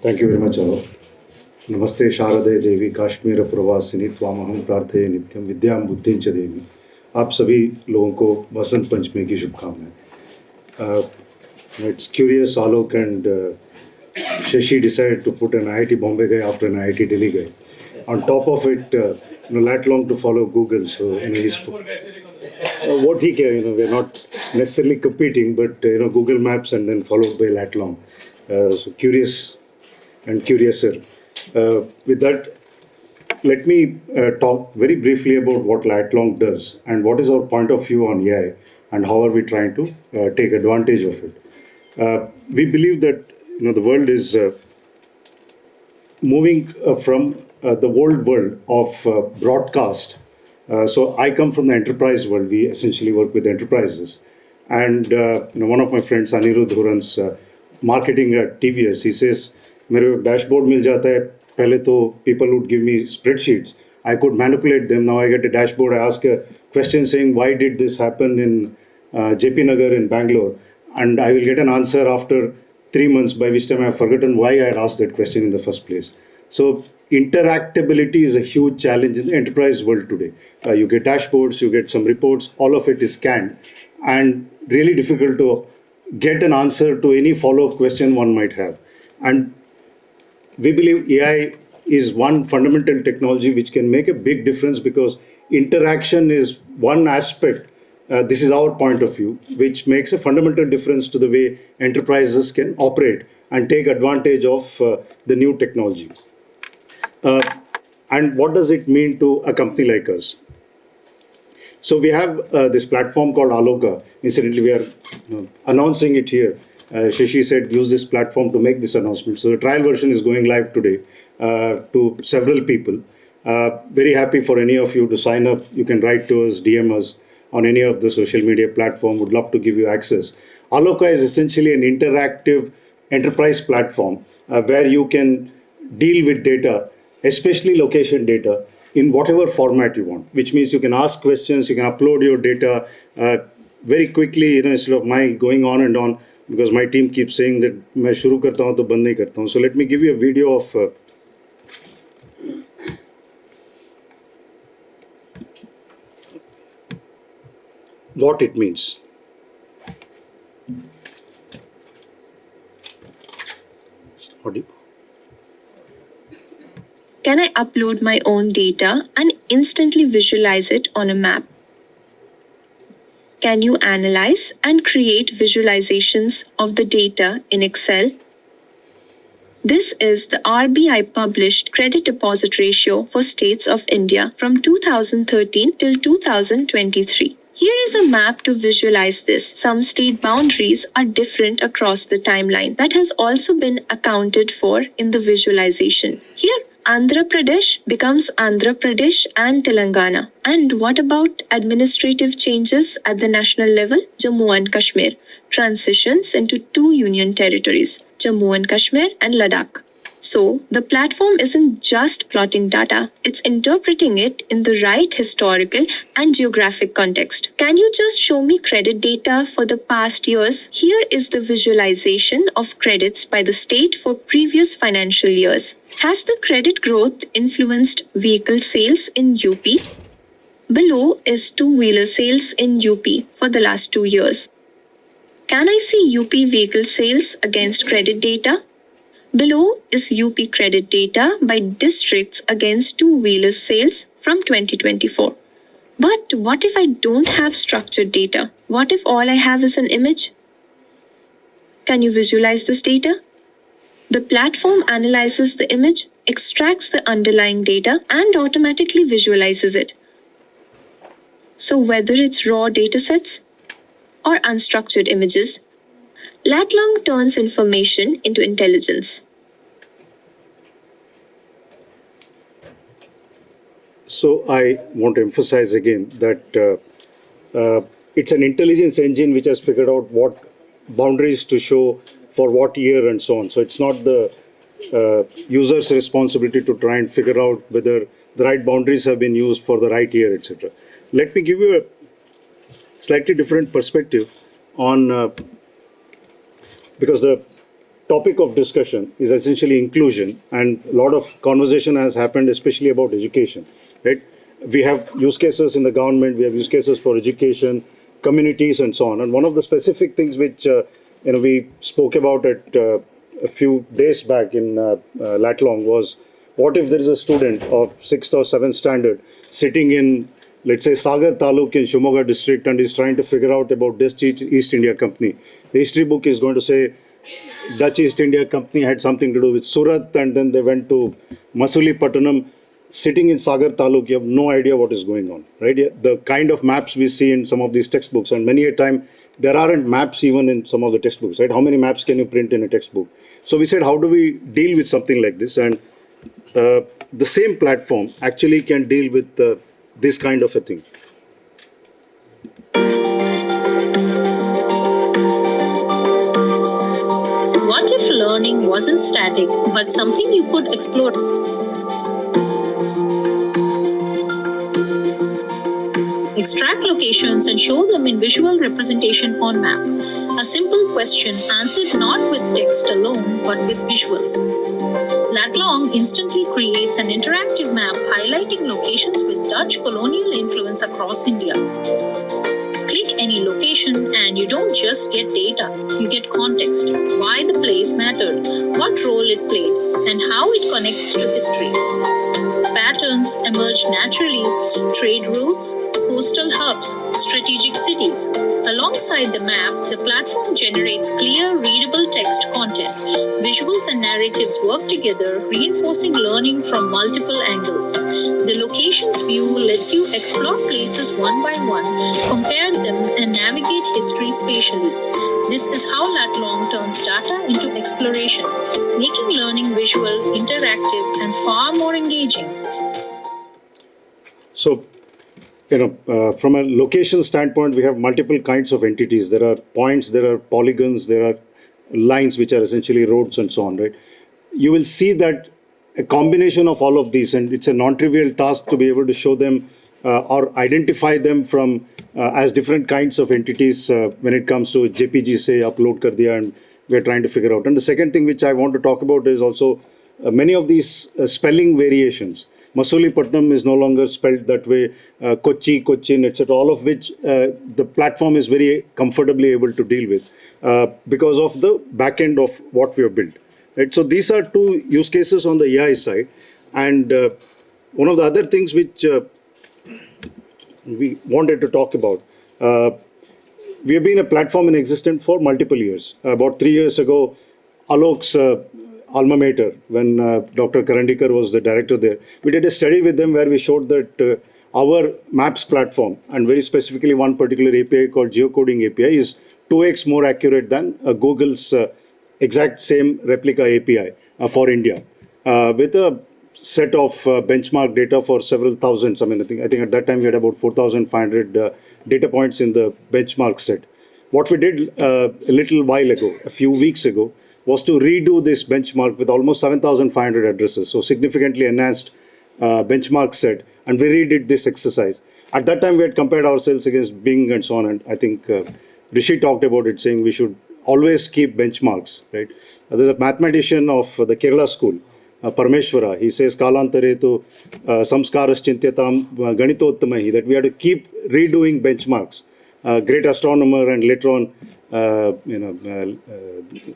Thank you very much, Alok. Namaste Sharade Devi Kashmir Pravasini Twamaham Prarthye Nityam Vidyam Buddhin Cha Devi. आप सभी लोगों को बसंत पंचमी की शुभकामनाएं. It's curious, Alok and Shashi decided to put an IIT Bombay guy after an IIT Delhi guy. On top of it, lat long to follow Google. So he's what he can. We're not necessarily competing, but Google Maps and then followed by lat long. So curious and curiouser. With that, let me talk very briefly about what Latlong does and what is our point of view on AI and how are we trying to take advantage of it. We believe that the world is moving from the old world of broadcast. So I come from the enterprise world. We essentially work with enterprises. And one of my friends, Anirudh, who runs marketing at TVS, he says, मेरे dashboard मिल जाता है. पहले तो people would give me spreadsheets. I could manipulate them. Now I get a dashboard. I ask a question saying, why did this happen in JP Nagar in Bangalore? And I will get an answer after 3 months, by which time I have forgotten why I had asked that question in the first place. So interactability is a huge challenge in the enterprise world today. You get dashboards, you get some reports, all of it is scanned, and really difficult to get an answer to any follow-up question one might have. And we believe AI is one fundamental technology which can make a big difference because interaction is one aspect. This is our point of view, which makes a fundamental difference to the way enterprises can operate and take advantage of the new technology. And what does it mean to a company like us? So we have this platform called Aloka. Incidentally, we are announcing it here. Shashi said, use this platform to make this announcement. So the trial version is going live today to several people. Very happy for any of you to sign up. You can write to us, DM us on any of the social media platform. Would love to give you access. Aloka is essentially an interactive enterprise platform where you can deal with data, especially location data, in whatever format you want, which means you can ask questions, you can upload your data very quickly, instead of my going on and on, because my team keeps saying that मैं शुरू करता हूँ तो बंद नहीं करता हूँ. So let me give you a video of what it means. Audio. Can I upload my own data and instantly visualize it on a map? Can you analyze and create visualizations of the data in Excel? This is the RBI published credit deposit ratio for states of India from 2013 till 2023. Here is a map to visualize this. Some state boundaries are different across the timeline. That has also been accounted for in the visualization. Here, Andhra Pradesh becomes Andhra Pradesh and Telangana. And what about administrative changes at the national level? Jammu and Kashmir transitions into two union territories, Jammu and Kashmir and Ladakh. So, the platform isn't just plotting data, it's interpreting it in the right historical and geographic context. Can you just show me credit data for the past years? Here is the visualization of credits by the state for previous financial years. Has the credit growth influenced vehicle sales in UP? Below is two-wheeler sales in UP for the last 2 years. Can I see UP vehicle sales against credit data? Below is UP credit data by districts against two-wheeler sales from 2024. But what if I don't have structured data? What if all I have is an image? Can you visualize this data? The platform analyzes the image, extracts the underlying data, and automatically visualizes it. So whether it's raw datasets or unstructured images, Latlong turns information into intelligence. So I want to emphasize again that it's an intelligence engine which has figured out what boundaries to show for what year and so on. So it's not the user's responsibility to try and figure out whether the right boundaries have been used for the right year, etc. Let me give you a slightly different perspective on because the topic of discussion is essentially inclusion, and a lot of conversation has happened, especially about education, right? We have use cases in the government, we have use cases for education, communities, and so on. And one of the specific things which we spoke about it a few days back in Latlong was, what if there is a student of 6th or 7th standard sitting in, let's say, Sagar Taluk in Shimoga district, and is trying to figure out about Dutch East India Company. The history book is going to say Dutch East India Company had something to do with Surat, and then they went to Masulipatanam. Sitting in Sagar Taluk, you have no idea what is going on, right? The kind of maps we see in some of these textbooks, and many a time there aren't maps even in some of the textbooks, right? How many maps can you print in a textbook? So we said, how do we deal with something like this? And the same platform actually can deal with this kind of a thing. What if learning wasn't static, but something you could explore? Extract locations and show them in visual representation on map. A simple question answered not with text alone, but with visuals. Latlong instantly creates an interactive map highlighting locations with Dutch colonial influence across India. Click any location and you don't just get data, you get context, why the place mattered, what role it played, and how it connects to history. Patterns emerge naturally: trade routes, coastal hubs, strategic cities. Alongside the map, the platform generates clear, readable text content. Visuals and narratives work together, reinforcing learning from multiple angles. The locations view lets you explore places one by one, compare them, and navigate history spatially. This is how Latlong turns data into exploration, making learning visual, interactive, and far more engaging. So, from a location standpoint, we have multiple kinds of entities. There are points, there are polygons, there are lines, which are essentially roads and so on, right? You will see that a combination of all of these, and it's a non-trivial task to be able to show them or identify them from as different kinds of entities when it comes to JPG, say, upload kar diya, and we're trying to figure out. And the second thing which I want to talk about is also many of these spelling variations. Masulipatanam is no longer spelled that way, Kochi, Cochin, etc., all of which the platform is very comfortably able to deal with because of the back end of what we have built. Right? So these are two use cases on the AI side. And one of the other things which we wanted to talk about, we have been a platform in existence for multiple years. About 3 years ago, Alok's alma mater, when Dr. Karandikar was the director there, we did a study with them where we showed that our Maps platform, and very specifically one particular API called Geocoding API, is 2x more accurate than Google's exact same replica API for India, with a set of benchmark data for several thousands. I think at that time we had about 4,500 data points in the benchmark set. What we did a little while ago, a few weeks ago, was to redo this benchmark with almost 7,500 addresses, so significantly enhanced benchmark set, and we redid this exercise. At that time, we had compared ourselves against Bing and so on, and I think Rishi talked about it, saying we should always keep benchmarks, right? There's a mathematician of the Kerala school, Parameshwara, he says, Kalantare to samskaras chintyatam ganitotamahi, that we have to keep redoing benchmarks. Great astronomer, and later on,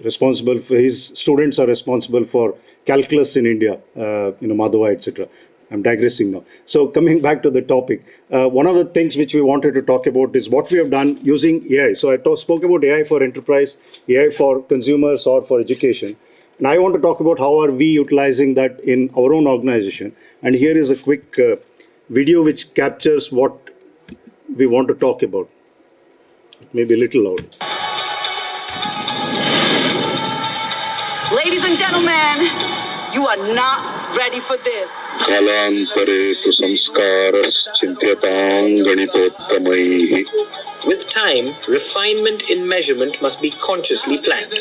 responsible for his students are responsible for calculus in India, Madhava, etc. I'm digressing now. So coming back to the topic, one of the things which we wanted to talk about is what we have done using AI. So I spoke about AI for enterprise, AI for consumers, or for education. And I want to talk about how are we utilizing that in our own organization. And here is a quick video which captures what we want to talk about. Maybe a little louder. Ladies and gentlemen, you are not ready for this. Kalantare tu samskaras chintyatam ganitottamaihi. With time, refinement in measurement must be consciously planned.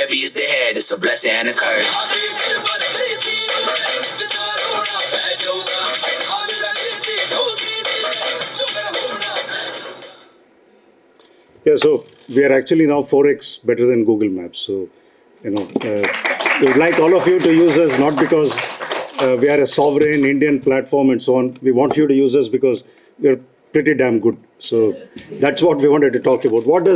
heavy is the head, it's a blessing and a curse. Yeah, so we are actually now 4x better than Google Maps. So, we would like all of you to use us, not because we are a sovereign Indian platform and so on. We want you to use us because we are pretty damn good. So that's what we wanted to talk about. What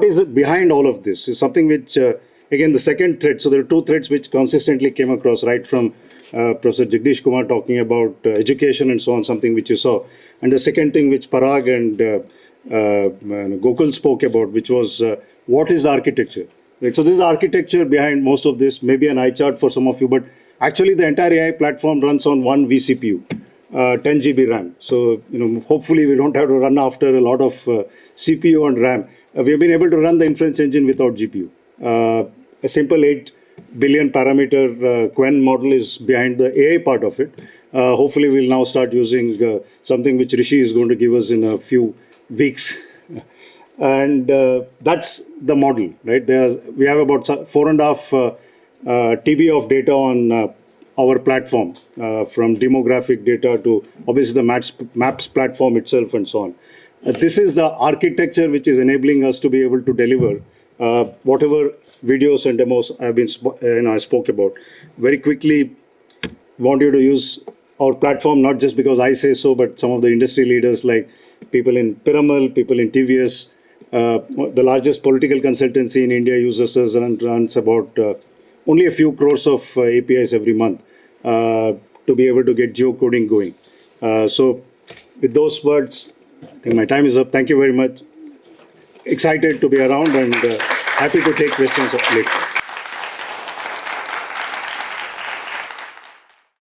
is it behind all of this? Is something which, again, the second thread. So there are two threads which consistently came across, right from Professor Jagdish Kumar talking about education and so on, something which you saw. And the second thing which Parag and Gokul spoke about, which was what is architecture? Right? So this is architecture behind most of this, maybe an eye chart for some of you, but actually the entire AI platform runs on one vCPU, 10 GB RAM. So, hopefully we don't have to run after a lot of CPU and RAM. We have been able to run the inference engine without GPU. A simple 8 billion parameter Qwen model is behind the AI part of it. Hopefully we'll now start using something which Rishi is going to give us in a few weeks. And that's the model, right? We have about 4.5 TB of data on our platform, from demographic data to obviously the maps platform itself and so on. This is the architecture which is enabling us to be able to deliver whatever videos and demos I spoke about. Very quickly, want you to use our platform, not just because I say so, but some of the industry leaders like people in Piramal, people in TVS, the largest political consultancy in India uses us and runs about only a few crores of APIs every month to be able to get geocoding going. So with those words, I think my time is up. Thank you very much. Excited to be around and happy to take questions later.